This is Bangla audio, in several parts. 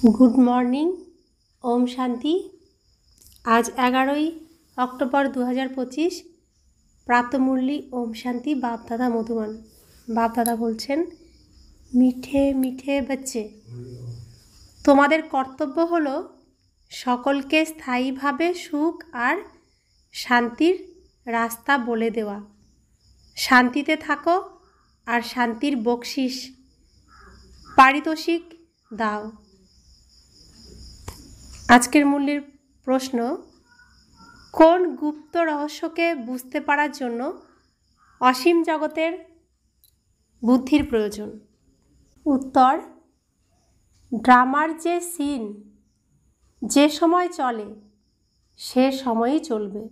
Good morning. ओम शांति। आज 11 अक्टोबर 2025 प्रातमुरली ओम शांति। बाप दादा मधुबन। बाप दादा बोलছেন, মিঠে মিঠে बच्चे, তোমাদের কর্তব্য হলো সকলকে স্থায়ীভাবে সুখ আর শান্তির রাস্তা বলে দেওয়া। শান্তিতে থাকো আর শান্তির বকশিস পারিতোষিক দাও। আজকের মূল্যের প্রশ্ন, কোন গুপ্ত রহস্যকে বুঝতে পারার জন্য অসীম জগতের বুদ্ধির প্রয়োজন? উত্তর, ড্রামার যে সিন যে সময় চলে সে সময়ই চলবে।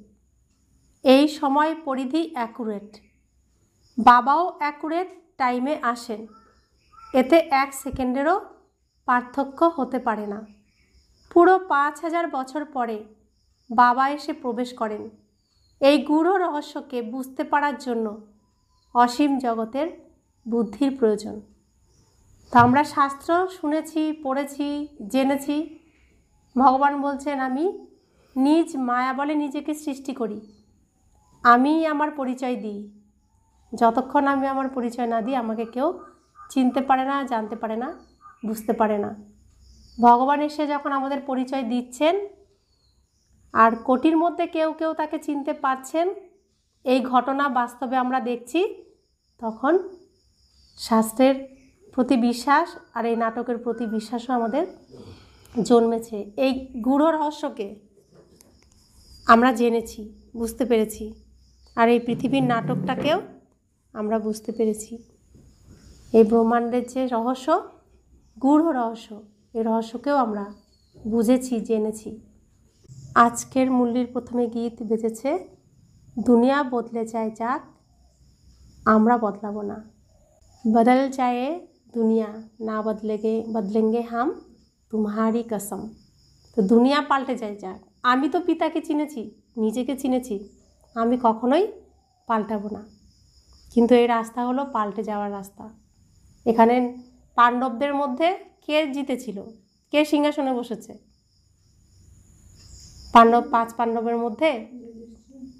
এই সময় পরিধি অ্যাকুরেট। বাবাও অ্যাকুরেট টাইমে আসেন, এতে 1 সেকেন্ডেরও পার্থক্য হতে পারে না। পুরো 5000 বছর পরে বাবা এসে প্রবেশ করেন। এই গূঢ় রহস্যকে বুঝতে পারার জন্য অসীম জগতের বুদ্ধির প্রয়োজন। তো আমরা শাস্ত্র শুনেছি, পড়েছি, জেনেছি। ভগবান বলছেন, আমি নিজ মায়া বলে নিজেকে সৃষ্টি করি, আমি আমার পরিচয় দিই। যতক্ষণ আমি আমার পরিচয় না দিই আমাকে কেউ চিনতে পারে না, জানতে পারে না, বুঝতে পারে না। ভগবান এসে যখন আমাদের পরিচয় দিচ্ছেন আর কোটির মধ্যে কেউ কেউ তাকে চিনতে পারছেন, এই ঘটনা বাস্তবে আমরা দেখছি, তখন শাস্ত্রের প্রতি বিশ্বাস আর এই নাটকের প্রতি বিশ্বাসও আমাদের জন্মেছে। এই গূঢ় রহস্যকে আমরা জেনেছি, বুঝতে পেরেছি, আর এই পৃথিবীর নাটকটাকেও আমরা বুঝতে পেরেছি। এই ব্রহ্মাণ্ডের যে রহস্য, গূঢ় রহস্য, এই রহস্যকেও আমরা বুঝেছি, জেনেছি। আজকের মূল্যের প্রথমে গীত বেজেছে, দুনিয়া বদলে যায় যাক, আমরা বদলাবো না। বদল যায় দুনিয়া, না বদলেঙ্গে হাম তুমহারি কসম। তো দুনিয়া পাল্টে যায় যাক। আমি তো পিতাকে চিনেছি, নিজেকে চিনেছি, আমি কখনোই পাল্টাবো না। কিন্তু এই রাস্তা হলো পাল্টে যাওয়ার রাস্তা। এখানে পাণ্ডবদের মধ্যে কে জিতেছিল? কে সিংহাসনে বসেছে? 5 পাণ্ডবের মধ্যে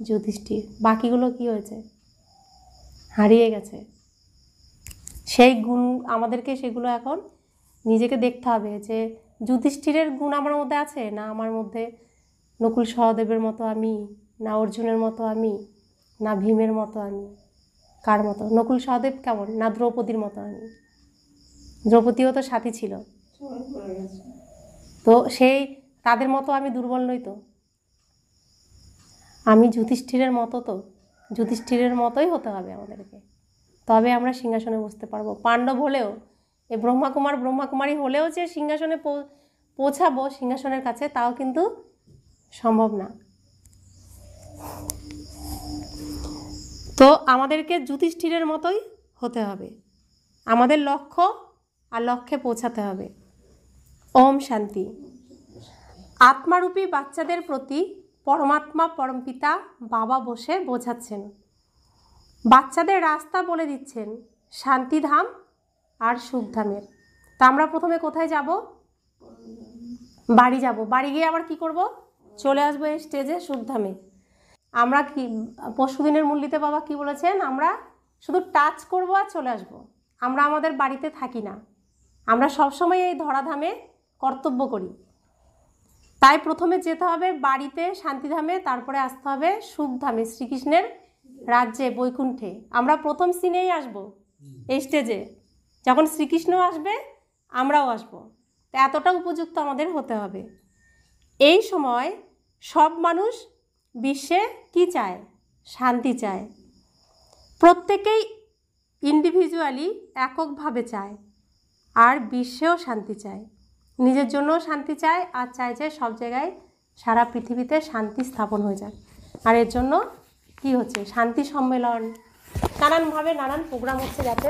যুধিষ্ঠির। বাকিগুলো কি হয়েছে? হারিয়ে গেছে। সেই গুণ আমাদেরকে, সেগুলো এখন নিজেকে দেখতে হবে যে যুধিষ্ঠিরের গুণ আমার মধ্যে আছে না, আমার মধ্যে নকুল সহদেবের মতো আমি, না অর্জুনের মতো আমি, না ভীমের মতো আমি। কার মতো? নকুল সহদেব কেমন? না দ্রৌপদীর মতো আমি। দ্রৌপদীও তো সাথী ছিল, তো সেই তাদের মতো আমি দুর্বল নই তো। আমি যুধিষ্ঠিরের মতো, তো যুধিষ্ঠিরের মতোই হতে হবে আমাদেরকে, তবে আমরা সিংহাসনে বসতে পারবো। পাণ্ডব হলেও, এই ব্রহ্মাকুমারী হলেও যে সিংহাসনে পৌঁছাবো, সিংহাসনের কাছে, তাও কিন্তু সম্ভব না। তো আমাদেরকে যুধিষ্ঠিরের মতোই হতে হবে। আমাদের লক্ষ্য আর লক্ষ্যে পৌঁছাতে হবে। ওম শান্তি। আত্মারূপী বাচ্চাদের প্রতি পরমাত্মা পরমপিতা বাবা বসে বোঝাচ্ছেন, বাচ্চাদের রাস্তা বলে দিচ্ছেন শান্তিধাম আর সুখধামের। তা আমরা প্রথমে কোথায় যাব? বাড়ি যাব। বাড়ি গিয়ে আবার কি করব? চলে আসবো এই স্টেজে, সুখধামে। আমরা কি পরশুদিনের মূল্যতে বাবা কি বলেছেন? আমরা শুধু টাচ করব আর চলে আসব। আমরা আমাদের বাড়িতে থাকি না, আমরা সবসময় এই ধরাধামে কর্তব্য করি। তাই প্রথমে যেতে হবে বাড়িতে, শান্তিধামে, তারপরে আসতে হবে সুখধামে, শ্রীকৃষ্ণের রাজ্যে, বৈকুণ্ঠে। আমরা প্রথম সিনেই আসব এই স্টেজে। যখন শ্রীকৃষ্ণ আসবে আমরাও আসব। তো এতটা উপযুক্ত আমাদের হতে হবে। এই সময় সব মানুষ বিশ্বে কি চায়? শান্তি চায়। প্রত্যেকেই ইন্ডিভিজুয়ালি, এককভাবে চায়, আর বিশ্বেও শান্তি চায়। নিজের জন্যও শান্তি চায়, আর চায় যে সব জায়গায়, সারা পৃথিবীতে শান্তি স্থাপন হয়ে যায়। আর এর জন্য কি হচ্ছে? শান্তি সম্মেলন, নানানভাবে নানান প্রোগ্রাম হচ্ছে যাতে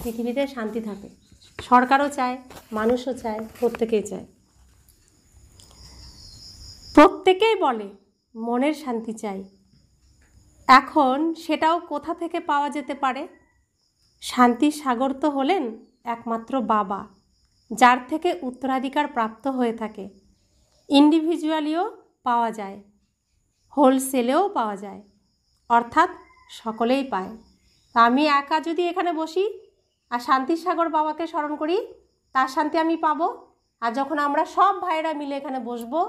পৃথিবীতে শান্তি থাকে। সরকারও চায়, মানুষও চায়, প্রত্যেকেই চায়। প্রত্যেকেই বলে মনের শান্তি চাই। এখন সেটাও কোথা থেকে পাওয়া যেতে পারে? শান্তির সাগর তো হলেন একমাত্র বাবা। যার থেকে উত্তরাধিকার প্রাপ্ত হয়ে থাকে। ইন্ডিভিজুয়ালিও পাওয়া যায়, হোলসেলেও পাওয়া যায়, অর্থাৎ সকলেই পায়। আমি একা যদি এখানে বসি আর শান্তির সাগর বাবাকে স্মরণ করি, তার শান্তি আমি পাবো। আর যখন আমরা সব ভাইয়েরা মিলে এখানে বসবো,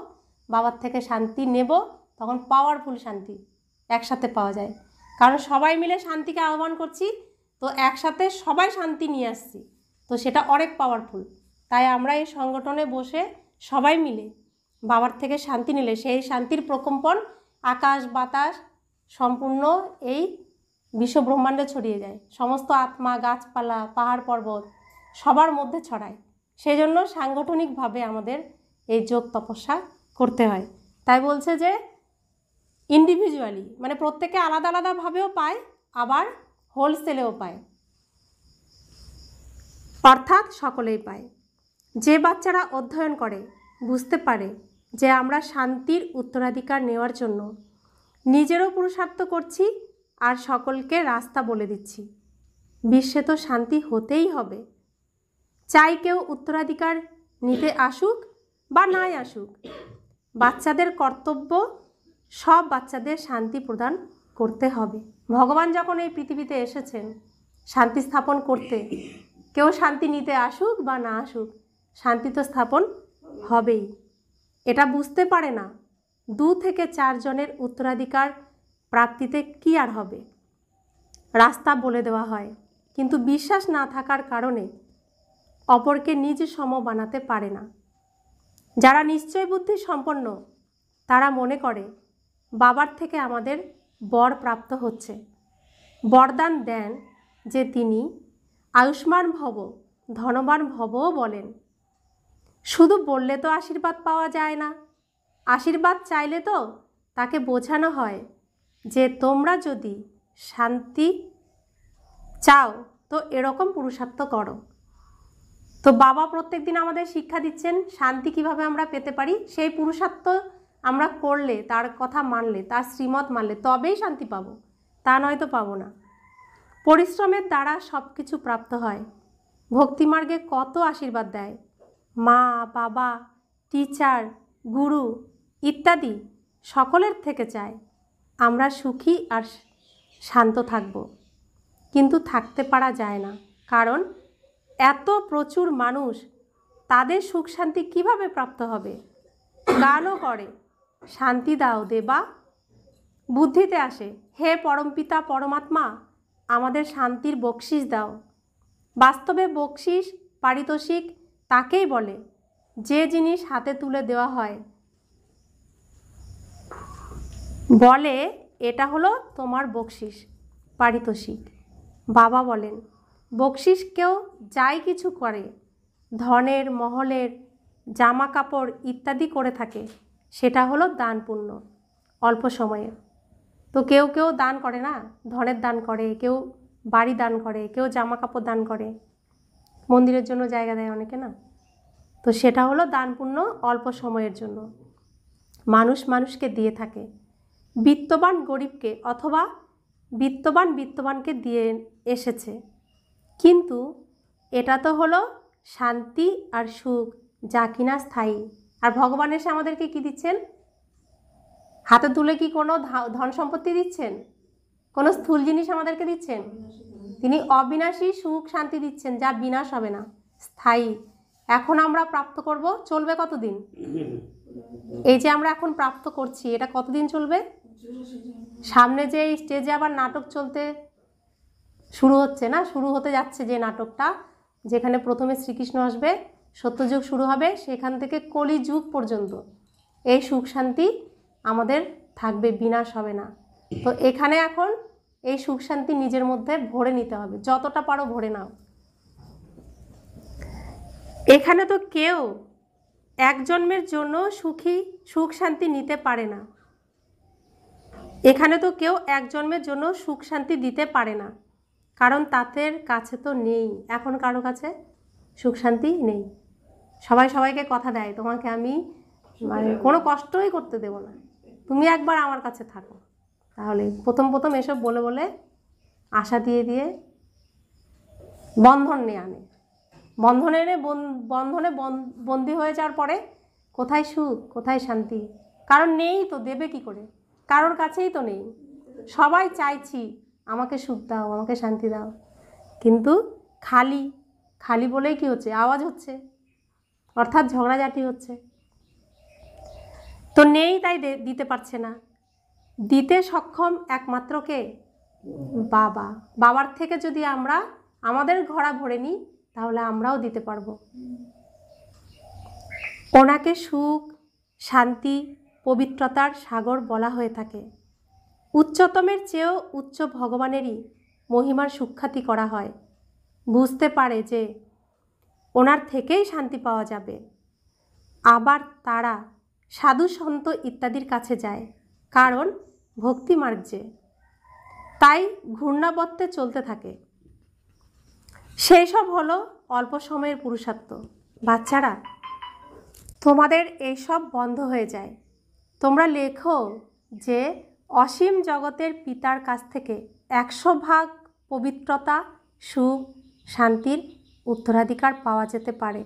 বাবার থেকে শান্তি নেব, তখন পাওয়ারফুল শান্তি একসাথে পাওয়া যায়। কারণ সবাই মিলে শান্তিকে আহ্বান করছি, তো একসাথে সবাই শান্তি নিয়ে আসছি, তো সেটা অনেক পাওয়ারফুল। তাই আমরা এই সংগঠনে বসে সবাই মিলে বাবার থেকে শান্তি নিলে সেই শান্তির প্রকম্পন আকাশ বাতাস সম্পূর্ণ এই বিশ্ব ব্রহ্মাণ্ডে ছড়িয়ে যায়, সমস্ত আত্মা, গাছপালা, পাহাড় পর্বত সবার মধ্যে ছড়ায়। সেই জন্য সাংগঠনিকভাবে আমাদের এই যোগ তপস্যা করতে হয়। তাই বলছে যে ইন্ডিভিজুয়ালি মানে প্রত্যেকে আলাদা আলাদাভাবেও পায়, আবার হোলসেলেও পায়, অর্থাৎ সকলেই পায়। যে বাচ্চারা অধ্যয়ন করে বুঝতে পারে যে আমরা শান্তির উত্তরাধিকার নেওয়ার জন্য নিজেরও পুরুষার্থ করছি আর সকলকে রাস্তা বলে দিচ্ছি। বিশ্বে তো শান্তি হতেই হবে, চাই কেউ উত্তরাধিকার নিতে আসুক বা নাই আসুক। বাচ্চাদের কর্তব্য সব বাচ্চাদের শান্তি প্রদান করতে হবে। ভগবান যখন এই পৃথিবীতে এসেছেন শান্তি স্থাপন করতে, কেউ শান্তি নিতে আসুক বা না আসুক, শান্তি তো স্থাপন হবেই। এটা বুঝতে পারে না 2 থেকে 4 জনের উত্তরাধিকার প্রাপ্তিতে কি আর হবে, রাস্তা বলে দেওয়া হয়, কিন্তু বিশ্বাস না থাকার কারণে অপরকে নিজ সম বানাতে পারে না। যারা নিশ্চয় বুদ্ধি সম্পন্ন তারা মনে করে বাবার থেকে আমাদের বর প্রাপ্ত হচ্ছে। বরদান দেন যে তিনি আয়ুষ্মান ভব, ধনবান ভবও বলেন। শুধু বললে তো আশীর্বাদ পাওয়া যায় না, আশীর্বাদ চাইলে তো তাকে বোঝানো হয় যে তোমরা যদি শান্তি চাও তো এরকম পুরুষার্থ করো। তো বাবা প্রত্যেক দিন আমাদের শিক্ষা দিচ্ছেন শান্তি কিভাবে আমরা পেতে পারি। সেই পুরুষার্থ আমরা করলে, তার কথা মানলে, তার শ্রীমত মানলে তবেই শান্তি পাবো, তা নয়তো পাবো না। পরিশ্রমের দ্বারা সব কিছু প্রাপ্ত হয়। ভক্তিমার্গে কত আশীর্বাদ দেয়, মা, বাবা, টিচার, গুরু ইত্যাদি সকলের থেকে চায় আমরা সুখী আর শান্ত থাকব, কিন্তু থাকতে পারা যায় না। কারণ এত প্রচুর মানুষ, তাদের সুখ শান্তি কিভাবে প্রাপ্ত হবে? গানও করে, শান্তি দাও দেবা, বুদ্ধিতে আসে, হে পরমপিতা পরমাত্মা আমাদের শান্তির বকশিস দাও। বাস্তবে বকশিস পারিতোষিক তাকেই বলে যে জিনিস হাতে তুলে দেওয়া হয়, বলে এটা হলো তোমার বকশিস, পারিতোষিক। বাবা বলেন বকশিস কেউ যাই কিছু করে, ধনের, মহলের, জামা কাপড় ইত্যাদি করে থাকে, সেটা হলো দান পুণ্য অল্প সময়ে। তো কেউ কেউ দান করে না, ধনের দান করে, কেউ বাড়ি দান করে, কেউ জামা কাপড় দান করে, মন্দিরের জন্য জায়গা দেয় অনেকে না, তো সেটা হলো দান পুণ্য অল্প সময়ের জন্য মানুষ মানুষকে দিয়ে থাকে। বিত্তবান গরিবকে অথবা বিত্তবান বিত্তবানকে দিয়ে এসেছে, কিন্তু এটা তো হলো শান্তি আর সুখ যা কিনা স্থায়ী। আর ভগবান এসে আমাদেরকে কি দিচ্ছেন? হাতে তুলে কি কোনো ধন সম্পত্তি দিচ্ছেন? কোনো স্থূল জিনিস আমাদেরকে দিচ্ছেন? তিনি অবিনাশী সুখ শান্তি দিচ্ছেন, যা বিনাশ হবে না, স্থায়ী। এখন আমরা প্রাপ্ত করব, চলবে কতদিন? এই যে আমরা এখন প্রাপ্ত করছি এটা কতদিন চলবে? সামনে যে স্টেজে আবার নাটক চলতে শুরু হচ্ছে না, শুরু হতে যাচ্ছে যে নাটকটা, যেখানে প্রথমে শ্রীকৃষ্ণ আসবে, সত্যযুগ শুরু হবে, সেখান থেকে কলিযুগ পর্যন্ত এই সুখ শান্তি আমাদের থাকবে, বিনাশ হবে না। তো এখানে এখন এই সুখ শান্তি নিজের মধ্যে ভরে নিতে হবে, যতটা পারো ভরে নাও। এখানে তো কেউ এক জন্মের জন্য সুখ শান্তি নিতে পারে না, এখানে তো কেউ এক জন্মের জন্য সুখ শান্তি দিতে পারে না, কারণ তাদের কাছে তো নেই, এখন কারো কাছে সুখ শান্তি নেই। সবাই সবাইকে কথা দেয় তোমাকে আমি মানে কোনো কষ্টই করতে দেব না, তুমি একবার আমার কাছে থাকো। তাহলে প্রথম প্রথম এসব বলে বলে আশা দিয়ে দিয়ে বন্ধন নিয়ে আনে, বন্ধনে বন্দী হয়ে যাওয়ার পরে কোথায় সুখ, কোথায় শান্তি? কারণ নেই তো, দেবে কি করে? কারোর কাছেই তো নেই। সবাই চাইছি আমাকে সুখ দাও, আমাকে শান্তি দাও, কিন্তু খালি খালি বলেই কি হচ্ছে? আওয়াজ হচ্ছে, অর্থাৎ ঝগড়াঝাটি হচ্ছে। তো নেই, তাই দিতে পারছে না। দিতে সক্ষম একমাত্র কে? বাবা। বাবার থেকে যদি আমরা আমাদের ঘড়া ভরে নিই, তাহলে আমরাও দিতে পারবো। ওনাকে সুখ, শান্তি, পবিত্রতার সাগর বলা হয়ে থাকে। উচ্চতমের চেয়েও উচ্চ ভগবানেরই মহিমার সুখ্যাতি করা হয়। বুঝতে পারে যে ওনার থেকেই শান্তি পাওয়া যাবে। আবার তারা সাধু সন্ত ইত্যাদির কাছে যায়, কারণ ভক্তি মার্গে, তাই ঘূর্ণাবর্তে চলতে থাকে। সেই সব হলো অল্প সময়ের পুরুষার্থ। বাচ্চারা, তোমাদের এইসব বন্ধ হয়ে যায়। তোমরা লেখো যে অসীম জগতের পিতার কাছ থেকে 100 ভাগ পবিত্রতা, সুখ, শান্তির উত্তরাধিকার পাওয়া যেতে পারে।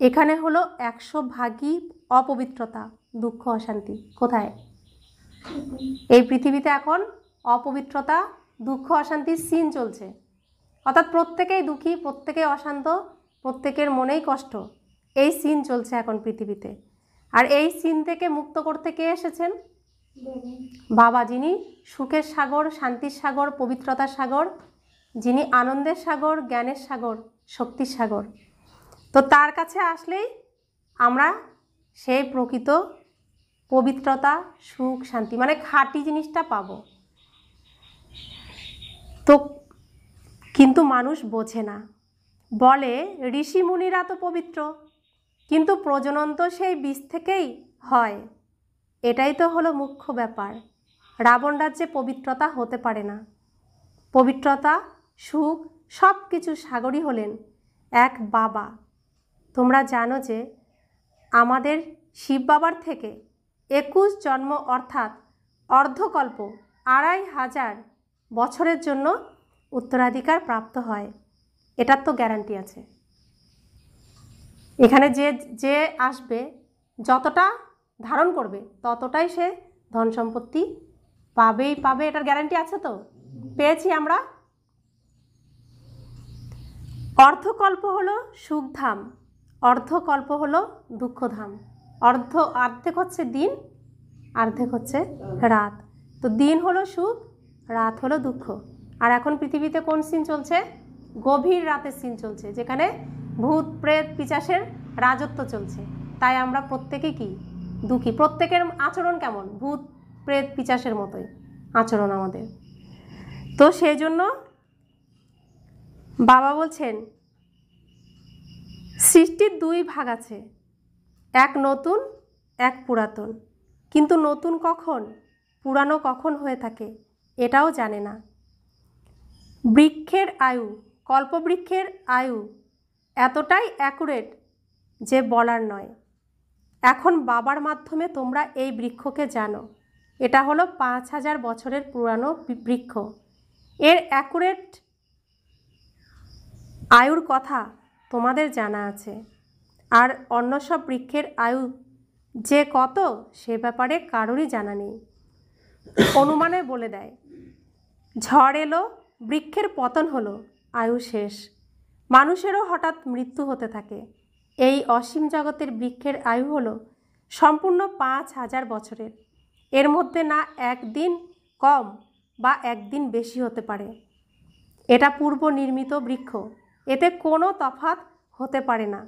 এখানে হলো 100 ভাগই অপবিত্রতা, দুঃখ, অশান্তি। কোথায়? এই পৃথিবীতে এখন অপবিত্রতা, দুঃখ, অশান্তির সিন চলছে। অর্থাৎ প্রত্যেকেই দুঃখী, প্রত্যেকেই অশান্ত, প্রত্যেকের মনেই কষ্ট। এই সিন চলছে এখন পৃথিবীতে। আর এই সিন থেকে মুক্ত করতে কে এসেছেন? বাবা, যিনি সুখের সাগর, শান্তির সাগর, পবিত্রতার সাগর, যিনি আনন্দের সাগর, জ্ঞানের সাগর, শক্তির সাগর। তো তার কাছে আসলেই আমরা সেই প্রকৃত পবিত্রতা, সুখ, শান্তি, মানে খাঁটি জিনিসটা পাবো। তো কিন্তু মানুষ বোঝে না, বলে ঋষি মুনিরা তো পবিত্র, কিন্তু প্রজনন তো সেই বীজ থেকেই হয়। এটাই তো হলো মুখ্য ব্যাপার। রাবণ রাজ্যে পবিত্রতা হতে পারে না। পবিত্রতা, সুখ, সব কিছু সাগরই হলেন এক বাবা। তোমরা জানো যে আমাদের শিব বাবার থেকে 21 জন্ম অর্থাৎ অর্ধকল্প 2500 বছরের জন্য উত্তরাধিকার প্রাপ্ত হয়। এটার তো গ্যারান্টি আছে। এখানে যে যে আসবে, যতটা ধারণ করবে, ততটাই সে ধন সম্পত্তি পাবেই পাবে। এটার গ্যারান্টি আছে তো, পেয়েছি আমরা। অর্ধকল্প হলো সুখধাম, অর্ধকল্প হলো দুঃখধাম। অর্ধেক হচ্ছে দিন, অর্ধেক হচ্ছে রাত। তো দিন হলো সুখ, রাত হলো দুঃখ। আর এখন পৃথিবীতে কোন সিন চলছে? গভীর রাতের সিন চলছে, যেখানে ভূত, প্রেত, পিশাচের রাজত্ব চলছে। তাই আমরা প্রত্যেকেই কি? দুঃখী। প্রত্যেকের আচরণ কেমন? ভূত, প্রেত, পিশাচের মতোই আচরণ আমাদের। তো সেই জন্য বাবা বলছেন সৃষ্টির 2 ভাগ আছে, এক নতুন, এক পুরাতন। কিন্তু নতুন কখন, পুরানো কখন হয়ে থাকে এটাও জানে না। বৃক্ষের আয়ু, কল্পবৃক্ষের আয়ু এতটাই অ্যাকুরেট যে বলার নয়। এখন বাবার মাধ্যমে তোমরা এই বৃক্ষকে জানো। এটা হলো 5000 বছরের পুরানো বৃক্ষ। এর অ্যাকুরেট আয়ুর কথা তোমাদের জানা আছে। আর অন্য সব বৃক্ষের আয়ু যে কত, সে ব্যাপারে কারোরই জানা নেই। অনুমানে বলে দেয়, ঝড় এলো, বৃক্ষের পতন হলো, আয়ু শেষ। মানুষেরও হঠাৎ মৃত্যু হতে থাকে। এই অসীম জগতের বৃক্ষের আয়ু হলো সম্পূর্ণ 5000 বছরের। এর মধ্যে না একদিন কম বা একদিন বেশি হতে পারে। এটা পূর্ব নির্মিত বৃক্ষ, এতে কোনো তফাৎ হতে পারে না।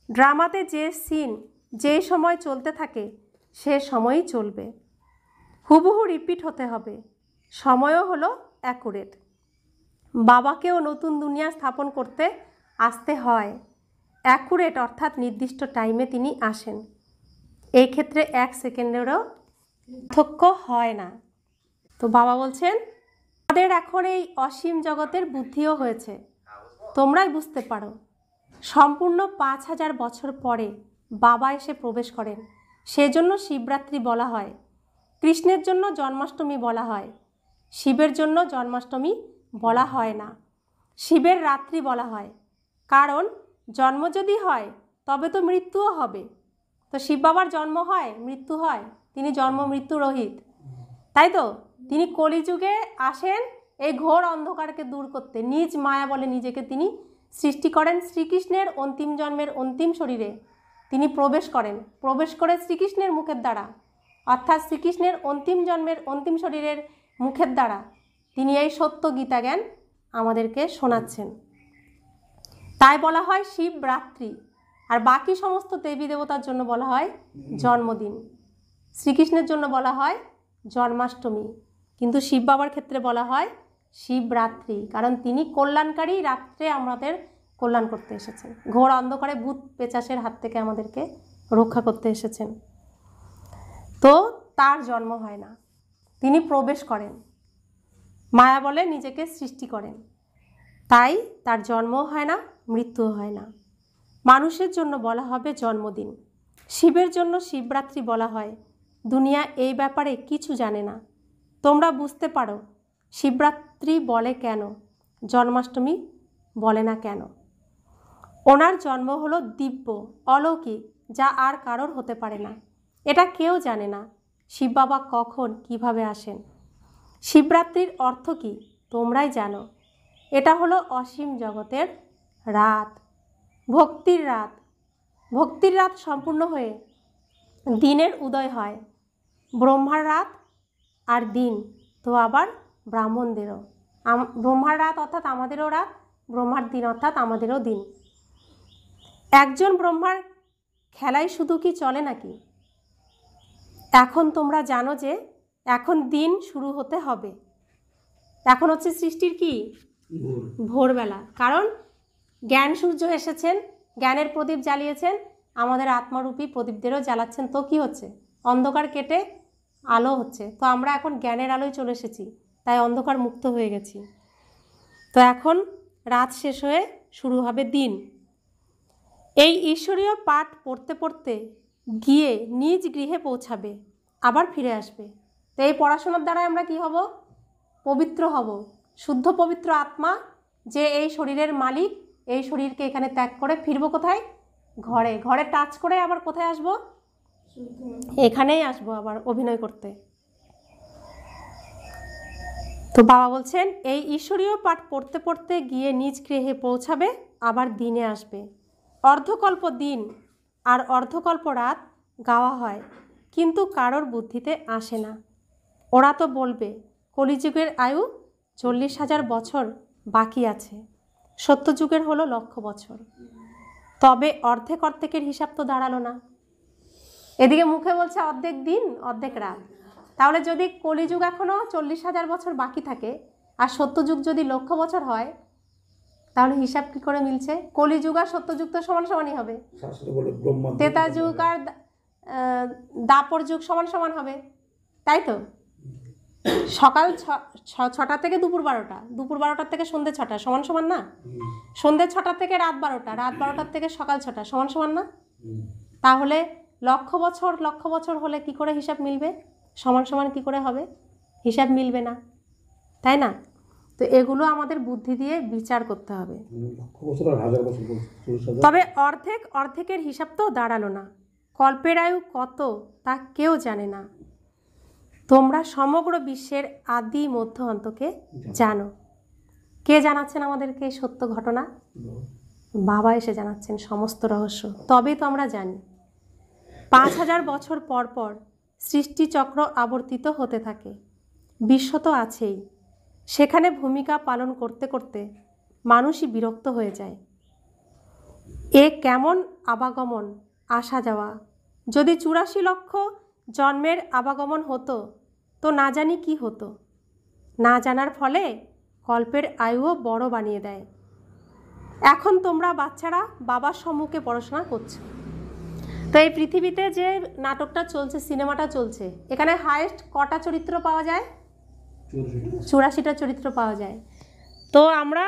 ড্রামাতে যে সিন যে সময় চলতে থাকে, সে সময়ই চলবে। হুবহু রিপিট হতে হবে। সময়ও হলো অ্যাকুরেট। বাবাকেও নতুন দুনিয়া স্থাপন করতে আসতে হয়। অ্যাকুরেট অর্থাৎ নির্দিষ্ট টাইমে তিনি আসেন। এই ক্ষেত্রে 1 সেকেন্ডেরও পার্থক্য হয় না। তো বাবা বলছেন, আমাদের এখন এই অসীম জগতের বুদ্ধিও হয়েছে, তোমরাই বুঝতে পারো। সম্পূর্ণ 5000 বছর পরে বাবা এসে প্রবেশ করেন। সেজন্য শিবরাত্রি বলা হয়। কৃষ্ণের জন্য জন্মাষ্টমী বলা হয়, শিবের জন্য জন্মাষ্টমী বলা হয় না। শিবের রাত্রি বলা হয়, কারণ জন্ম যদি হয় তবে তো মৃত্যুও হবে। তো শিব বাবার জন্ম হয়, মৃত্যু হয়, তিনি জন্ম মৃত্যু রহিত, তাই তো? তিনি কলিযুগে আসেন এই ঘোর অন্ধকারকে দূর করতে, নিজ মায়া বলে নিজেকে তিনি সৃষ্টি করেন। শ্রীকৃষ্ণের অন্তিম জন্মের অন্তিম শরীরে তিনি প্রবেশ করেন, প্রবেশ করে শ্রীকৃষ্ণের মুখের দ্বারা, অর্থাৎ শ্রীকৃষ্ণের অন্তিম জন্মের অন্তিম শরীরের মুখের দ্বারা তিনি এই সত্য গীতা জ্ঞান আমাদেরকে শোনাচ্ছেন। তাই বলা হয় শিবরাত্রি। আর বাকি সমস্ত দেবী দেবতার জন্য বলা হয় জন্মদিন, শ্রীকৃষ্ণের জন্য বলা হয় জন্মাষ্টমী, কিন্তু শিব বাবার ক্ষেত্রে বলা হয় শিবরাত্রি, কারণ তিনি কল্যাণকারী, রাত্রে আমাদের কল্যাণ করতে এসেছেন, ঘোর অন্ধকারে ভূত পেচাসের হাত থেকে আমাদেরকে রক্ষা করতে এসেছেন। তো তার জন্ম হয় না, তিনি প্রবেশ করেন, মায়া বলে নিজেকে সৃষ্টি করেন, তাই তার জন্মও হয় না, মৃত্যুও হয় না। মানুষের জন্য বলা হবে জন্মদিন, শিবের জন্য শিবরাত্রি বলা হয়। দুনিয়া এই ব্যাপারে কিছু জানে না। তোমরা বুঝতে পারো শিবরাত্রি বলে কেন, জন্মাষ্টমী বলে না কেন। ওনার জন্ম হলো দিব্য, অলৌকিক, যা আর কারোর হতে পারে না। এটা কেউ জানে না শিব বাবা কখন কিভাবে আসেন। শিবরাত্রির অর্থ কি তোমরাই জানো। এটা হলো অসীম জগতের রাত, ভক্তির রাত। ভক্তির রাত সম্পূর্ণ হয়ে দিনের উদয় হয়। ব্রহ্মার রাত আর দিন তো আবার ব্রাহ্মণদেরও। ব্রহ্মার রাত অর্থাৎ আমাদেরও রাত, ব্রহ্মার দিন অর্থাৎ আমাদেরও দিন। একজন ব্রহ্মার খেলাই শুধু কি চলে নাকি? এখন তোমরা জানো যে এখন দিন শুরু হতে হবে। এখন হচ্ছে সৃষ্টির কি ভোরবেলা, কারণ জ্ঞান সূর্য এসেছেন, জ্ঞানের প্রদীপ জ্বালিয়েছেন, আমাদের আত্মারূপী প্রদীপদেরও জ্বালাচ্ছেন। তো কি হচ্ছে? অন্ধকার কেটে আলো হচ্ছে। তো আমরা এখন জ্ঞানের আলোয় চলে এসেছি, তাই অন্ধকার মুক্ত হয়ে গেছি। তো এখন রাত শেষ হয়ে শুরু হবে দিন। এই ঈশ্বরীয় পাঠ পড়তে পড়তে গিয়ে নিজ গৃহে পৌঁছাবে, আবার ফিরে আসবে। তো এই পড়াশোনার দ্বারা আমরা কি হব? পবিত্র হব, শুদ্ধ পবিত্র আত্মা, যে এই শরীরের মালিক, এই শরীরকে এখানে ত্যাগ করে ফিরব কোথায়? ঘরে। ঘরে টাচ করে আবার কোথায় আসব? এখানেই আসবো আবার অভিনয় করতে। তো বাবা বলছেন এই ঈশ্বরীয় পাঠ পড়তে পড়তে গিয়ে নিজ গৃহে পৌঁছাবে, আবার দিনে আসবে। অর্ধকল্প দিন আর অর্ধকল্প রাত গাওয়া হয়, কিন্তু কারোর বুদ্ধিতে আসে না। ওরা তো বলবে কলিযুগের আয়ু 40,000 বছর বাকি আছে, সত্যযুগের হলো 1,00,000 বছর। তবে অর্ধেক অর্ধেকের হিসাব তো দাঁড়ালো না। এদিকে মুখে বলছে অর্ধেক দিন অর্ধেক রাত, তাহলে যদি কলিযুগ এখনও 40,000 বছর বাকি থাকে আর সত্যযুগ যদি 1,00,000 বছর হয়, তাহলে হিসাব কি করে মিলছে? কলিযুগ আর সত্যযুগ তো সমান সমানই হবে, ত্রেতা যুগ আর দাপর যুগ সমান সমান হবে, তাই তো? সকাল 6টা থেকে দুপুর 12টা, দুপুর 12টার থেকে সন্ধ্যে 6টা সমান সমান না? সন্ধ্যে 6টা থেকে রাত 12টা, রাত 12টার থেকে সকাল 6টা সমান সমান না? তাহলে 1,00,000 বছর হলে কি করে হিসাব মিলবে? সমান সমান কি করে হবে? হিসাব মিলবে না, তাই না? তো এগুলো আমাদের বুদ্ধি দিয়ে বিচার করতে হবে। তবে অর্ধেকের হিসাব তো দাঁড়ালো না। কল্পের আয়ু কত তা কেউ জানে না। তোমরা সমগ্র বিশ্বের আদি মধ্য অন্তকে জানো। কে জানাচ্ছেন আমাদেরকে এই সত্য ঘটনা? বাবা এসে জানাচ্ছেন সমস্ত রহস্য, তবেই তো আমরা জানি। 5,000 বছর পর পর সৃষ্টিচক্র আবর্তিত হতে থাকে। বিশ্ব তো আছেই, সেখানে ভূমিকা পালন করতে করতে মানুষই বিরক্ত হয়ে যায়। এ কেমন আবাগমন, আসা যাওয়া! যদি 84 লক্ষ জন্মের আবাগমন হতো তো না জানি কি হতো। না জানার ফলে কল্পের আয়ুও বড় বানিয়ে দেয়। এখন তোমরা বাচ্চারা বাবার সম্মুখে পড়াশোনা করছো। তো এই পৃথিবীতে যে নাটকটা চলছে, সিনেমাটা চলছে, এখানে হায়েস্ট কটা চরিত্র পাওয়া যায়? 84টা চরিত্র পাওয়া যায়। তো আমরা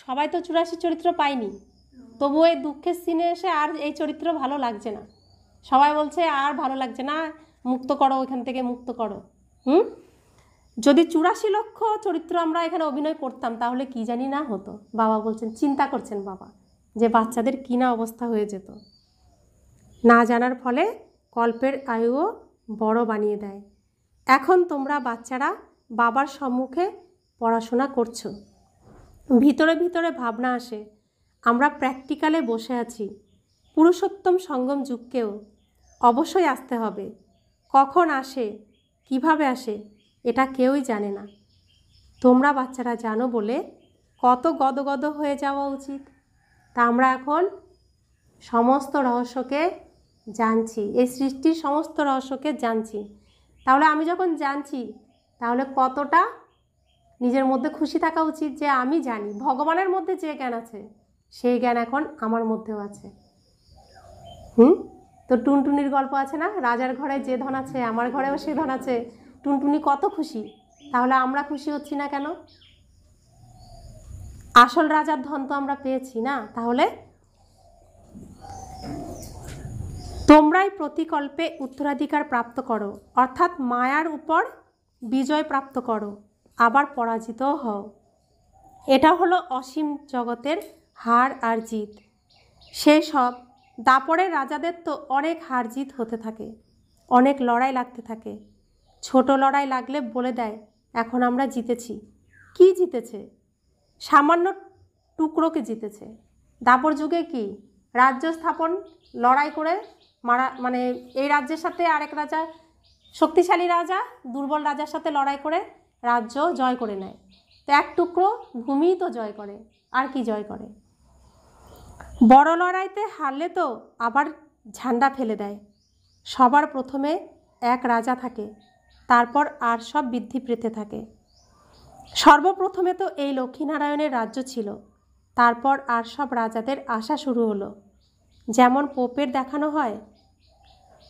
সবাই তো 84 চরিত্র পাইনি, তবুও এই দুঃখের সিনে এসে আর এই চরিত্র ভালো লাগছে না। সবাই বলছে আর ভালো লাগছে না, মুক্ত করো ওইখান থেকে, মুক্ত করো। যদি 84 লক্ষ চরিত্র আমরা এখানে অভিনয় করতাম তাহলে কি জানি না হতো। বাবা বলছেন, চিন্তা করছেন বাবা, যে বাচ্চাদের কী না অবস্থা হয়ে যেত। না জানার ফলে কল্পের আয়ুও বড় বানিয়ে দেয়। এখন তোমরা বাচ্চারা বাবার সম্মুখে পড়াশোনা করছো, ভিতরে ভিতরে ভাবনা আসে আমরা প্র্যাকটিক্যালে বসে আছি। পুরুষোত্তম সঙ্গম যুগকেও অবশ্যই আসতে হবে। কখন আসে, কিভাবে আসে, এটা কেউই জানে না। তোমরা বাচ্চারা জানো বলে কত গদগদ হয়ে যাওয়া উচিত। তা আমরা এখন সমস্ত রহস্যকে জানছি, এই সৃষ্টির সমস্ত রহস্যকে জানছি। তাহলে আমি যখন জানছি, তাহলে কতটা নিজের মধ্যে খুশি থাকা উচিত যে আমি জানি। ভগবানের মধ্যে যে জ্ঞান আছে সেই জ্ঞান এখন আমার মধ্যেও আছে। তো টুনটুনির গল্প আছে না, রাজার ঘরে যে ধন আছে আমার ঘরেও সে ধন আছে। টুনটুনি কত খুশি, তাহলে আমরা খুশি হচ্ছি না কেন? আসল রাজার ধন তো আমরা পেয়েছি না। তাহলে তোমরাই প্রতিকল্পে উত্তরাধিকার প্রাপ্ত করো, অর্থাৎ মায়ার উপর বিজয় প্রাপ্ত করো, আবার পরাজিতও হও। এটা হলো অসীম জগতের হার আর জিত। সেই সব দাপরের রাজাদের তো অনেক হার জিত হতে থাকে, অনেক লড়াই লাগতে থাকে। ছোট লড়াই লাগলে বলে দেয় এখন আমরা জিতেছি। কি জিতেছে? সামান্য টুকরোকে জিতেছে। দাপর যুগে কি রাজ্য স্থাপন, লড়াই করে মারা, মানে এই রাজ্যের সাথে আরেক রাজা, শক্তিশালী রাজা দুর্বল রাজার সাথে লড়াই করে রাজ্য জয় করে নেয়। তো এক টুকরো ভূমি তো জয় করে, আর কি জয় করে? বড় লড়াইতে হারলে তো আবার ঝান্ডা ফেলে দেয়। সবার প্রথমে এক রাজা থাকে, তারপর আর সব বৃদ্ধি পেতে থাকে। সর্বপ্রথমে তো এই লক্ষ্মীনারায়ণের রাজ্য ছিল, তারপর আর সব রাজাদের আসা শুরু হলো। যেমন পোপের দেখানো হয়,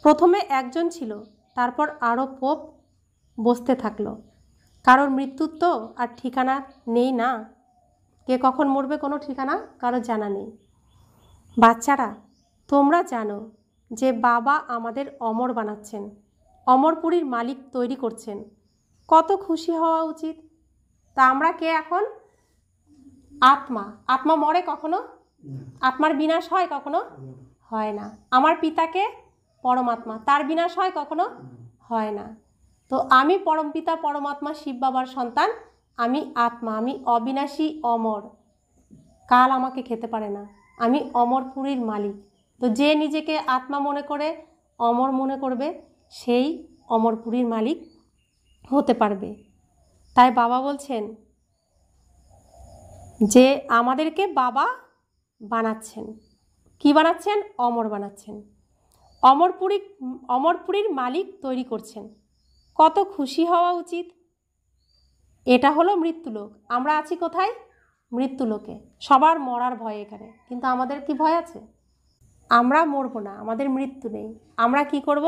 প্রথমে একজন ছিল, তারপর আরও পোপ বসতে থাকলো। কারোর মৃত্যুর তো আর ঠিকানা নেই না, কে কখন মরবে কোনো ঠিকানা কারোর জানা নেই। বাচ্চারা তোমরা জানো যে বাবা আমাদের অমর বানাচ্ছেন, অমরপুরীর মালিক তৈরি করছেন। কত খুশি হওয়া উচিত। তা আমরা কে এখন? আত্মা। আত্মা মরে কখনো? আত্মার বিনাশ হয় কখনো? হয় না। আমার পিতাকে পরমাত্মা, তার বিনাশ হয় কখনো? হয় না। তো আমি পরমপিতা পরমাত্মা শিব বাবার সন্তান, আমি আত্মা, আমি অবিনাশী অমর, কাল আমাকে খেতে পারে না, আমি অমরপুরীর মালিক। তো যে নিজেকে আত্মা মনে করে, অমর মনে করবে, সেই অমরপুরীর মালিক হতে পারবে। তাই বাবা বলছেন যে আমাদেরকে বাবা বানাচ্ছেন। কি বানাচ্ছেন? অমর বানাচ্ছেন, অমরপুরীর মালিক তৈরি করছেন। কত খুশি হওয়া উচিত। এটা হলো মৃত্যুলোক। আমরা আছি কোথায়? মৃত্যুলোকে। সবার মরার ভয় এখানে, কিন্তু আমাদের কি ভয় আছে? আমরা মরব না, আমাদের মৃত্যু নেই। আমরা কি করব?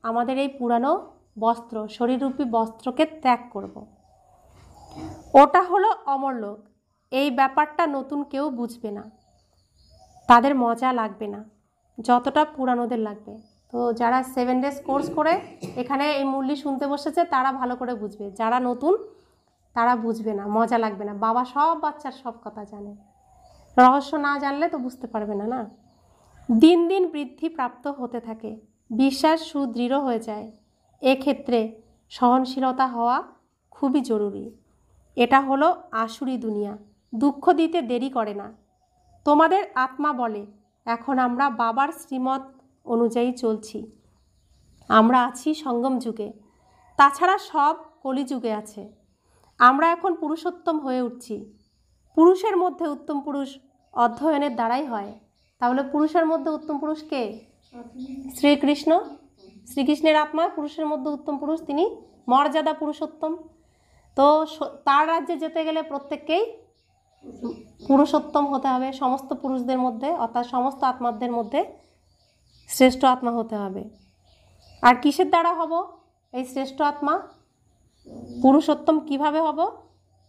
আমাদের এই পুরানো বস্ত্র, শরীররূপী বস্ত্রকে ত্যাগ করব। ওটা হলো অমরলোক। এই ব্যাপারটা নতুন কেউ বুঝবে না, তাদের মজা লাগবে না যতটা পুরানোদের লাগবে। তো যারা 7 days কোর্স করে এখানে এই মুরলি শুনতে বসেছে তারা ভালো করে বুঝবে, যারা নতুন তারা বুঝবে না, মজা লাগবে না। বাবা সব বাচ্চার সব কথা জানে, রহস্য না জানলে তো বুঝতে পারবে না। না, দিন দিন বৃদ্ধি প্রাপ্ত হতে থাকে, বিশ্বাস সুদৃঢ় হয়ে যায়। এক্ষেত্রে সহনশীলতা হওয়া খুবই জরুরি। এটা হলো আসুরি দুনিয়া, দুঃখ দিতে দেরি করে না। তোমাদের আত্মা বলে এখন আমরা বাবার শ্রীমত অনুযায়ী চলছি, আমরা আছি সঙ্গম যুগে, তাছাড়া সব কলিযুগে আছে। আমরা এখন পুরুষোত্তম হয়ে উঠছি। পুরুষের মধ্যে উত্তম পুরুষ অধ্যয়নের দ্বারাই হয়। তাহলে পুরুষের মধ্যে উত্তম পুরুষ কে? শ্রীকৃষ্ণ। শ্রীকৃষ্ণের আত্মা পুরুষের মধ্যে উত্তম পুরুষ, তিনি মর্যাদা পুরুষোত্তম। তো তার রাজ্যে যেতে গেলে প্রত্যেককেই পুরুষোত্তম হতে হবে। সমস্ত পুরুষদের মধ্যে, অর্থাৎ সমস্ত আত্মাদের মধ্যে শ্রেষ্ঠ আত্মা হতে হবে। আর কিসের দ্বারা হব এই শ্রেষ্ঠ আত্মা? পুরুষোত্তম কিভাবে হব?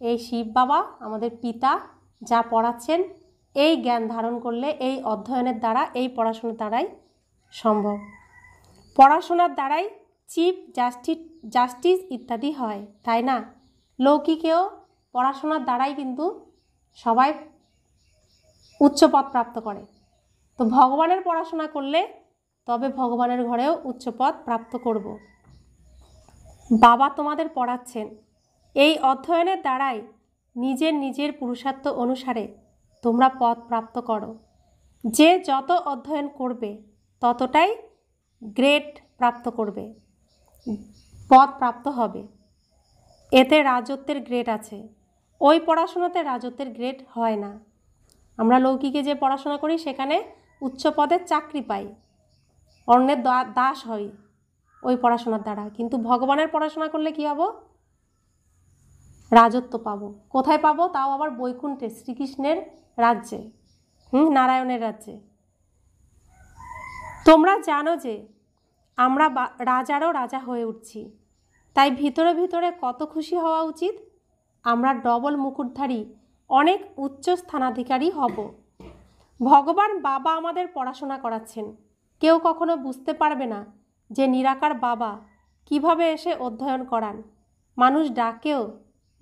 এই শিব বাবা আমাদের পিতা যা পড়াচ্ছেন, এই জ্ঞান ধারণ করলে, এই অধ্যয়নের দ্বারা, এই পড়াশোনার দ্বারাই সম্ভব। পড়াশোনার দ্বারাই চিফ জাস্টিস ইত্যাদি হয়, তাই না? লৌকিকেও পড়াশোনার দ্বারাই কিন্তু সবাই উচ্চ পদ প্রাপ্ত করে। তো ভগবানের পড়াশোনা করলে তবে ভগবানের ঘরেও উচ্চ পদ প্রাপ্ত করব। বাবা তোমাদের পড়াচ্ছেন, এই অধ্যয়নের দ্বারাই নিজের নিজের পুরুষার্থ অনুসারে তোমরা পদ প্রাপ্ত করো। যে যত অধ্যয়ন করবে ততটাই গ্রেড প্রাপ্ত করবে, পদ প্রাপ্ত হবে। এতে রাজত্বের গ্রেড আছে, ওই পড়াশোনাতে রাজত্বের গ্রেড হয় না। আমরা লৌকিকে যে পড়াশোনা করি সেখানে উচ্চ পদের চাকরি পাই, অন্যের দাস হই ওই পড়াশোনার দ্বারা। কিন্তু ভগবানের পড়াশোনা করলে কি হব? রাজত্ব পাবো। কোথায় পাবো? তাও আবার বৈকুণ্ঠে, শ্রীকৃষ্ণের রাজ্যে, নারায়ণের রাজ্যে। তোমরা জানো যে আমরা রাজারও রাজা হয়ে উঠছি, তাই ভিতরে ভিতরে কত খুশি হওয়া উচিত। আমরা ডবল মুকুটধারী অনেক উচ্চ স্থানাধিকারী হব। ভগবান বাবা আমাদের পড়াশোনা করাচ্ছেন। কেউ কখনো বুঝতে পারবে না যে নিরাকার বাবা কিভাবে এসে অধ্যয়ন করান। মানুষ ডাকেও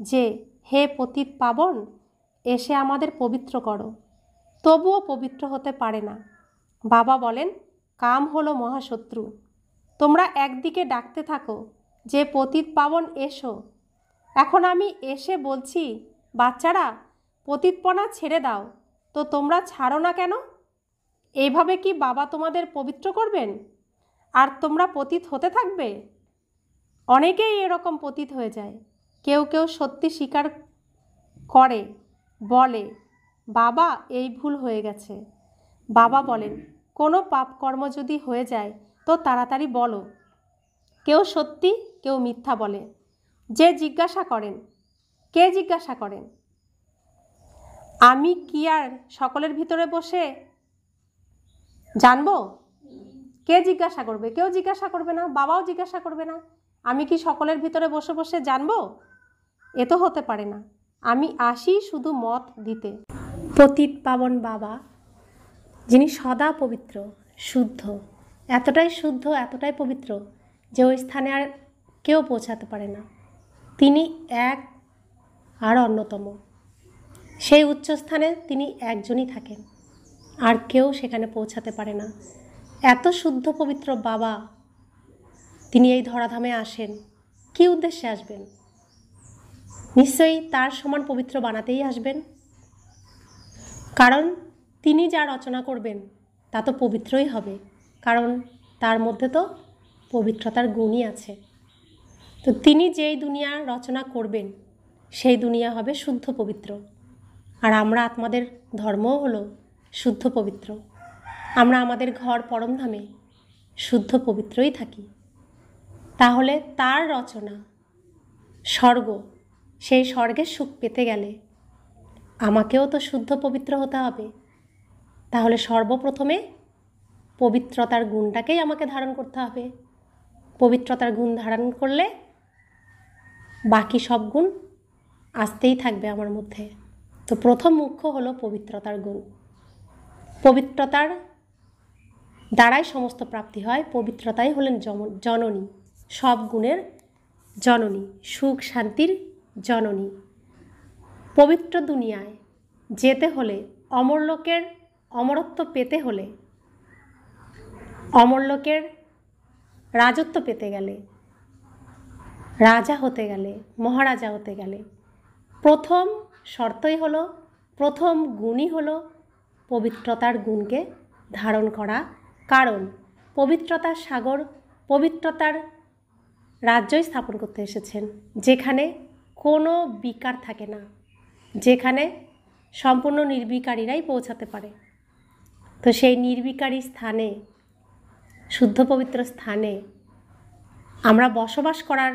যে হে পতিত পাবন, এসে আমাদের পবিত্র করো, তবুও পবিত্র হতে পারে না। বাবা বলেন কাম হলো মহাশত্রু। তোমরা একদিকে ডাকতে থাকো যে পতিত পাবন এসো। এখন আমি এসে বলছি বাচ্চারা পতিতপনা ছেড়ে দাও, তো তোমরা ছাড়ো না কেন? এইভাবে কি বাবা তোমাদের পবিত্র করবেন আর তোমরা পতিত হতে থাকবে? অনেকেই এরকম পতিত হয়ে যায়। কেউ কেউ সত্যি স্বীকার করে, বলে বাবা এই ভুল হয়ে গেছে। বাবা বলেন কোনো পাপকর্ম যদি হয়ে যায় তো তাড়াতাড়ি বলো। কেউ সত্যি কেউ মিথ্যা বলে। যে জিজ্ঞাসা করেন, কে জিজ্ঞাসা করেন? আমি কি আর সকলের ভিতরে বসে জানবো? কে জিজ্ঞাসা করবে? কেউ জিজ্ঞাসা করবে না, বাবাও জিজ্ঞাসা করবে না। আমি কি সকলের ভিতরে বসে বসে জানবো? এ তো হতে পারে না। আমি আসি শুধু মত দিতে। পতিত পাবন বাবা, যিনি সদা পবিত্র, শুদ্ধ, এতটাই শুদ্ধ, এতটাই পবিত্র যে ওই স্থানে আর কেউ পৌঁছাতে পারে না। তিনি এক আর অন্যতম। সেই উচ্চস্থানে তিনি একজনই থাকেন, আর কেউ সেখানে পৌঁছাতে পারে না। এত শুদ্ধ পবিত্র বাবা তিনি এই ধরাধামে আসেন। কী উদ্দেশ্যে আসবেন? নিশ্চয়ই তার সমান পবিত্র বানাতেই আসবেন। কারণ তিনি যা রচনা করবেন তা তো পবিত্রই হবে, কারণ তার মধ্যে তো পবিত্রতার গুণই আছে। তো তিনি যেই দুনিয়া রচনা করবেন সেই দুনিয়া হবে শুদ্ধ পবিত্র। আর আমরা আত্মাদের ধর্মও হলো শুদ্ধ পবিত্র। আমরা আমাদের ঘর পরমধামে শুদ্ধ পবিত্রই থাকি। তাহলে তার রচনা স্বর্গ, সেই স্বর্গের সুখ পেতে গেলে আমাকেও তো শুদ্ধ পবিত্র হতে হবে। তাহলে সর্বপ্রথমে পবিত্রতার গুণটাকেই আমাকে ধারণ করতে হবে। পবিত্রতার গুণ ধারণ করলে বাকি সব গুণ আসতেই থাকবে আমার মধ্যে। তো প্রথম মুখ্য হলো পবিত্রতার গুণ। পবিত্রতার দ্বারাই সমস্ত প্রাপ্তি হয়। পবিত্রতাই হলেন জননী, সব গুণের জননী, সুখ শান্তির জননী। পবিত্র দুনিয়ায় যেতে হলে, অমরলোকের অমরত্ব পেতে হলে, অমরলোকের রাজত্ব পেতে গেলে, রাজা হতে গেলে, মহারাজা হতে গেলে প্রথম শর্তই হলো, প্রথম গুণই হলো পবিত্রতার গুণকে ধারণ করা। কারণ পবিত্রতার সাগর, পবিত্রতার রাজ্যই স্থাপন করতে এসেছেন, যেখানে কোনো বিকার থাকে না, যেখানে সম্পূর্ণ নির্বিকারীরাই পৌঁছাতে পারে। তো সেই নির্বিকারী স্থানে, শুদ্ধ পবিত্র স্থানে আমরা বসবাস করার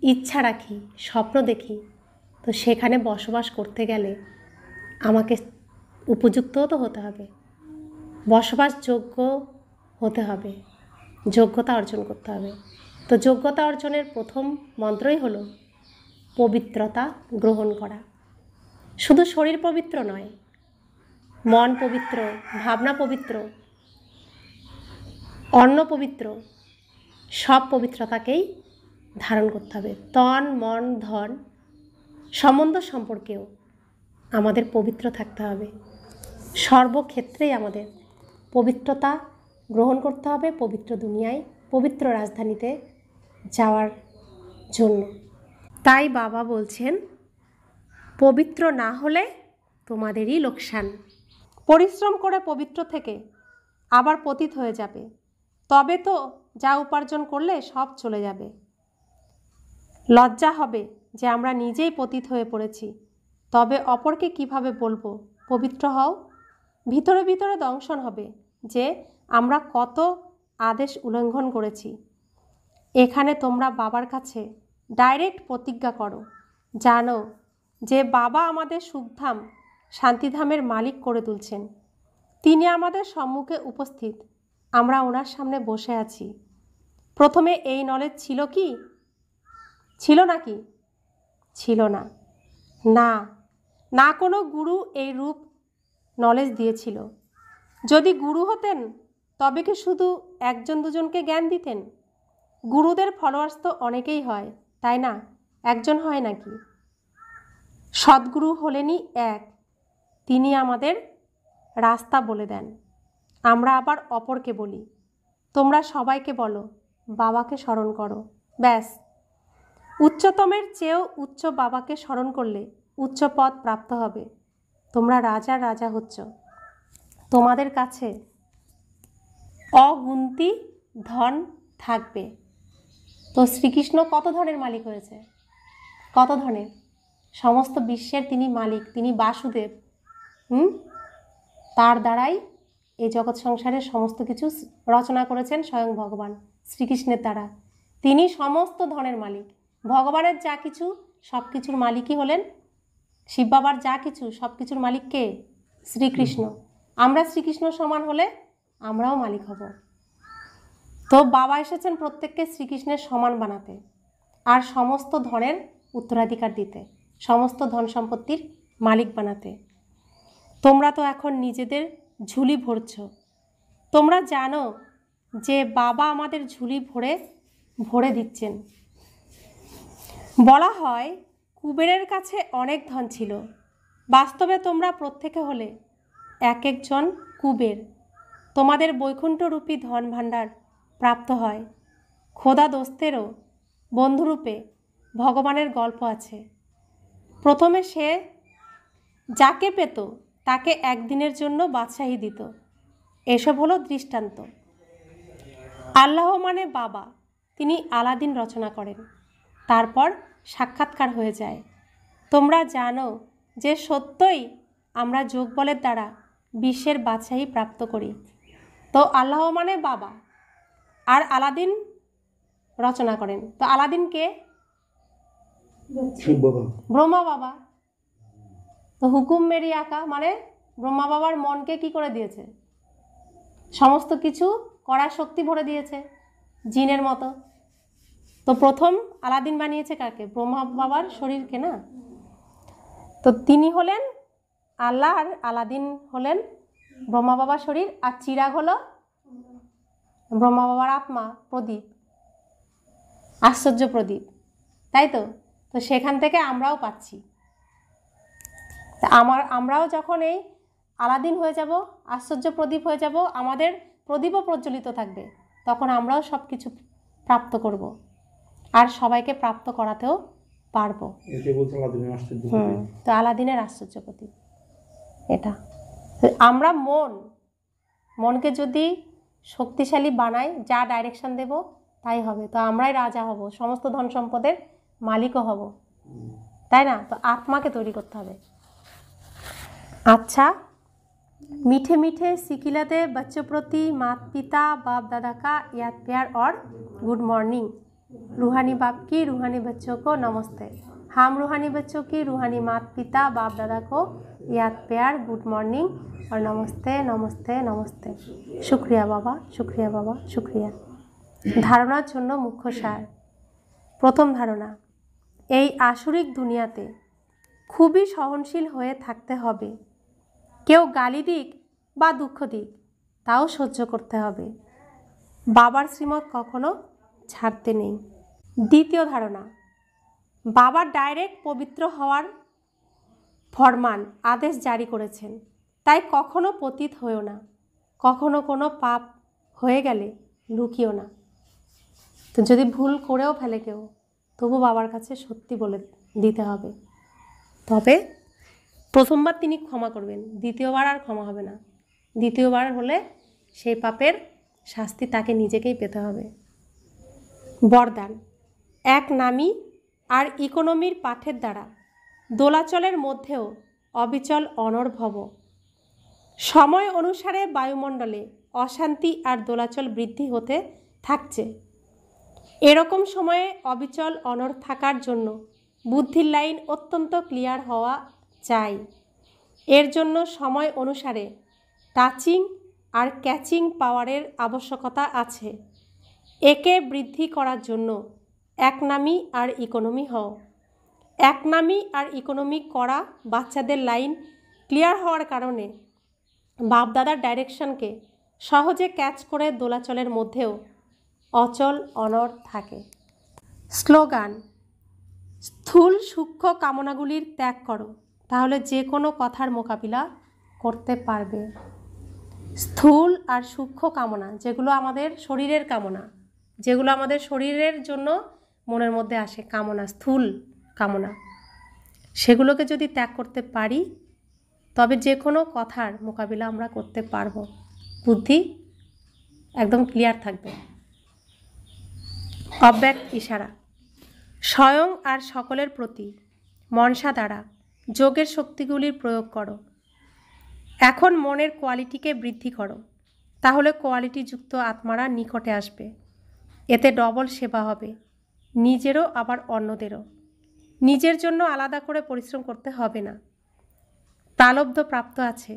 ইচ্ছা রাখি, স্বপ্ন দেখি। তো সেখানে বসবাস করতে গেলে আমাকে উপযুক্তও তো হতে হবে, বসবাসযোগ্য হতে হবে, যোগ্যতা অর্জন করতে হবে। তো যোগ্যতা অর্জনের প্রথম মন্ত্রই হলো পবিত্রতা গ্রহণ করা। শুধু শরীর পবিত্র নয়, মন পবিত্র, ভাবনা পবিত্র, অন্ন পবিত্র, সব পবিত্রতাকেই ধারণ করতে হবে। তন মন ধন সম্বন্ধ সম্পর্কেও আমাদের পবিত্র থাকতে হবে। সর্বক্ষেত্রেই আমাদের পবিত্রতা গ্রহণ করতে হবে, পবিত্র দুনিয়ায় পবিত্র রাজধানীতে যাওয়ার জন্য। তাই বাবা বলছেন, পবিত্র না হলে তোমাদেরই লোকসান। পরিশ্রম করে পবিত্র থেকে আবার পতিত হয়ে যাবে, তবে তো যা উপার্জন করলে সব চলে যাবে। লজ্জা হবে যে আমরা নিজেই পতিত হয়ে পড়েছি, তবে অপরকে কিভাবে বলবো পবিত্র হও? ভিতরে ভিতরে দংশন হবে যে আমরা কত আদেশ উল্লঙ্ঘন করেছি। এখানে তোমরা বাবার কাছে ডাইরেক্ট প্রতিজ্ঞা করো, জানো যে বাবা আমাদের সুখধাম শান্তিধামের মালিক করে তুলছেন। তিনি আমাদের সম্মুখে উপস্থিত, আমরা ওনার সামনে বসে আছি। প্রথমে এই নলেজ ছিল কি? ছিল নাকি? ছিল না। না, না কোনো গুরু এই রূপ নলেজ দিয়েছিল। যদি গুরু হতেন তবে কি শুধু একজন দুজনকে জ্ঞান দিতেন? গুরুদের ফলোয়ার্স তো অনেকেই হয়, তাই না? একজন হয় নাকি? সদ্গুরু হলেনই এক, তিনি আমাদের রাস্তা বলে দেন। আমরা আবার অপরকে বলি, তোমরা সবাইকে বলো বাবাকে স্মরণ করো। ব্যাস, উচ্চতমের চেয়েও উচ্চ বাবাকে স্মরণ করলে উচ্চ পদ প্রাপ্ত হবে। তোমরা রাজার রাজা হচ্ছ, তোমাদের কাছে অগুন্তি ধন থাকবে। তো শ্রীকৃষ্ণ কত ধনের মালিক হয়েছে? কত ধনের? সমস্ত বিশ্বের তিনি মালিক, তিনি বাসুদেব। তার দ্বারাই এই জগৎ সংসারের সমস্ত কিছু রচনা করেছেন স্বয়ং ভগবান শ্রীকৃষ্ণের দ্বারা। তিনি সমস্ত ধনের মালিক। ভগবানের যা কিছু সব কিছুর মালিকই হলেন শিব বাবার। যা কিছু সব কিছুর মালিক কে? শ্রীকৃষ্ণ। আমরা শ্রীকৃষ্ণ সমান হলে আমরাও মালিক হব। তো বাবা এসেছেন প্রত্যেককে শ্রীকৃষ্ণের সমান বানাতে, আর সমস্ত ধনের উত্তরাধিকার দিতে, সমস্ত ধন সম্পত্তির মালিক বানাতে। তোমরা তো এখন নিজেদের ঝুলি ভরছ। তোমরা জানো যে বাবা আমাদের ঝুলি ভরে ভরে দিচ্ছেন। বলা হয় কুবেরের কাছে অনেক ধন ছিল। বাস্তবে তোমরা প্রত্যেকে হলে এক একজন কুবের। তোমাদের বৈকুণ্ঠরূপী ধন ভাণ্ডার প্রাপ্ত হয়। খোদা দোস্তেরও বন্ধুরূপে ভগবানের গল্প আছে। প্রথমে সে যাকে পেত তাকে একদিনের জন্য বাদশাহী দিত। এসব হলো দৃষ্টান্ত। আল্লাহ মানে বাবা, তিনি আলাদিন রচনা করেন, তারপর সাক্ষাৎকার হয়ে যায়। তোমরা জানো যে সত্যই আমরা যোগবলের দ্বারা বিশ্বের বাদশাহী প্রাপ্ত করি। তো আল্লাহ মানে বাবা, আর আলাদিন রচনা করেন। তো আলাদিন কে? ব্রহ্মা বাবা। তো হুকুম মেরি আঁকা মানে ব্রহ্মা বাবার মনকে কি করে দিয়েছে? সমস্ত কিছু করার শক্তি ভরে দিয়েছে, জিনের মতো। তো প্রথম আলাদিন বানিয়েছে কাকে? ব্রহ্মা বাবার শরীরকে না। তো তিনি হলেন আল্লাহ, আর আলাদিন হলেন ব্রহ্মা বাবার শরীর, আর চিরাগ হলো ব্রহ্মা বাবার আত্মা, প্রদীপ, আশ্চর্য প্রদীপ, তাই তো? তো সেখান থেকে আমরাও পাচ্ছি। আমরাও যখন এই আলাদিন হয়ে যাব, আশ্চর্য প্রদীপ হয়ে যাব, আমাদের প্রদীপও প্রজ্বলিত থাকবে, তখন আমরাও সব কিছু প্রাপ্ত করব, আর সবাইকে প্রাপ্ত করাতেও পারবো। তো আলাদিনের আশ্চর্য প্রদীপ এটা। আমরা মনকে যদি শক্তিশালী বানাই, যা ডাইরেকশন দেব তাই হবে। তো আমরাই রাজা হব, সমস্ত ধন সম্পদের মালিকও হব, তাই না? তো আত্মাকে তৈরি করতে হবে। अच्छा, मीठे मीठे सिकिलते बच्चों प्रति माता पिता बाप दादा का याद प्यार और गुड मॉर्निंग। रूहानी बाप की रूहानी बच्चों को नमस्ते। हम रूहानी बच्चों की रूहानी माता पिता बाप दादा को याद प्यार, गुड मॉर्निंग और नमस्ते नमस्ते नमस्ते। शुक्रिया बाबा, शुक्रिया बाबा, शुक्रिया। धारणार जन्य मुख्य सार। प्रथम धारणा, এই আসরিক দুনিয়াতে খুবই সহনশীল হয়ে থাকতে হবে। কেউ গালি দিক বা দুঃখ দিক, তাও সহ্য করতে হবে। বাবার শ্রীমত কখনো ছাড়তে নেই। দ্বিতীয় ধারণা, বাবা ডাইরেক্ট পবিত্র হওয়ার ফরমান আদেশ জারি করেছেন, তাই কখনো পতিত হয়েও না, কখনো কোনো পাপ হয়ে গেলে লুকিও না। তো যদি ভুল করেও ফেলে কেউ, তবু বাবার কাছে সত্যি বলে দিতে হবে। তবে প্রথমবার তিনি ক্ষমা করবেন, দ্বিতীয়বার আর ক্ষমা হবে না। দ্বিতীয়বার হলে সেই পাপের শাস্তি তাকে নিজেকেই পেতে হবে। বরদান: এক নামী আর ইকোনমির পাঠের দ্বারা দোলাচলের মধ্যেও অবিচল অনড় ভব। সময় অনুসারে বায়ুমণ্ডলে অশান্তি আর দোলাচল বৃদ্ধি হতে থাকছে। এরকম সময়ে অবিচল অনড় থাকার জন্য বুদ্ধির লাইন অত্যন্ত ক্লিয়ার হওয়া চাই। এর জন্য সময় অনুসারে টাচিং আর ক্যাচিং পাওয়ারের আবশ্যকতা আছে। একে বৃদ্ধি করার জন্য একনামী আর ইকোনমি হও। একনামী আর ইকোনমি করা বাচ্চাদের লাইন ক্লিয়ার হওয়ার কারণে বাপদাদার ডাইরেকশনকে সহজে ক্যাচ করে দোলাচলের মধ্যেও অচল অনড় থাকে। স্লোগান: স্থূল সূক্ষ্ম কামনাগুলির ত্যাগ করো, তাহলে যে কোনো কথার মোকাবিলা করতে পারবে। স্থূল আর সূক্ষ্ম কামনা, যেগুলো আমাদের শরীরের কামনা, যেগুলো আমাদের শরীরের জন্য মনের মধ্যে আসে কামনা, স্থূল কামনা, সেগুলোকে যদি ত্যাগ করতে পারি তবে যে কোনো কথার মোকাবিলা আমরা করতে পারবো। বুদ্ধি একদম ক্লিয়ার থাকবে। অব্যক্ত ইশারা: স্বয়ং আর সকলের প্রতি মনসা দ্বারা যোগের শক্তিগুলির প্রয়োগ করো। এখন মনের কোয়ালিটিকে বৃদ্ধি করো, তাহলে কোয়ালিটিযুক্ত আত্মারা নিকটে আসবে। এতে ডবল সেবা হবে, নিজেরও আবার অন্যদেরও। নিজের জন্য আলাদা করে পরিশ্রম করতে হবে না। প্রালব্ধ প্রাপ্ত আছে,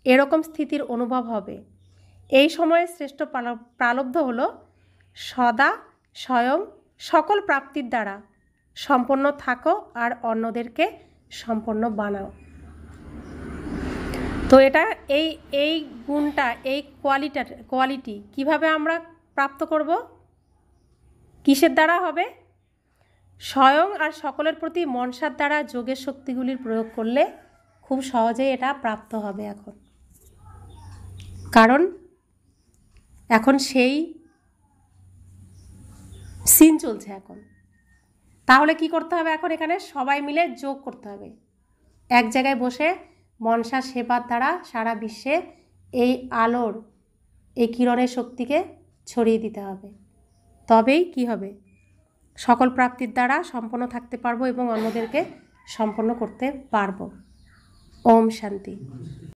এরকম স্থিতির অনুভব হবে। এই সময়ে শ্রেষ্ঠ প্রালব্ধ হলো সদা স্বয়ং সকল প্রাপ্তির দ্বারা সম্পন্ন থাকো আর অন্যদেরকে সম্পন্ন বানাও। তো এটা এই গুণটা, এই কোয়ালিটি কিভাবে আমরা প্রাপ্ত করব? কিসের দ্বারা হবে? স্বয়ং আর সকলের প্রতি মনসার দ্বারা যোগের শক্তিগুলির প্রয়োগ করলে খুব সহজেই এটা প্রাপ্ত হবে। এখন সেই সিন চলছে এখন। তাহলে কি করতে হবে? এখন এখানে সবাই মিলে যোগ করতে হবে। এক জায়গায় বসে মনসা সেবার দ্বারা সারা বিশ্বে এই আলোর, এই কিরণের শক্তিকে ছড়িয়ে দিতে হবে। তবেই কি হবে? সকল প্রাপ্তির দ্বারা সম্পন্ন থাকতে পারবো এবং অন্যদেরকে সম্পন্ন করতে পারবো। ওম শান্তি।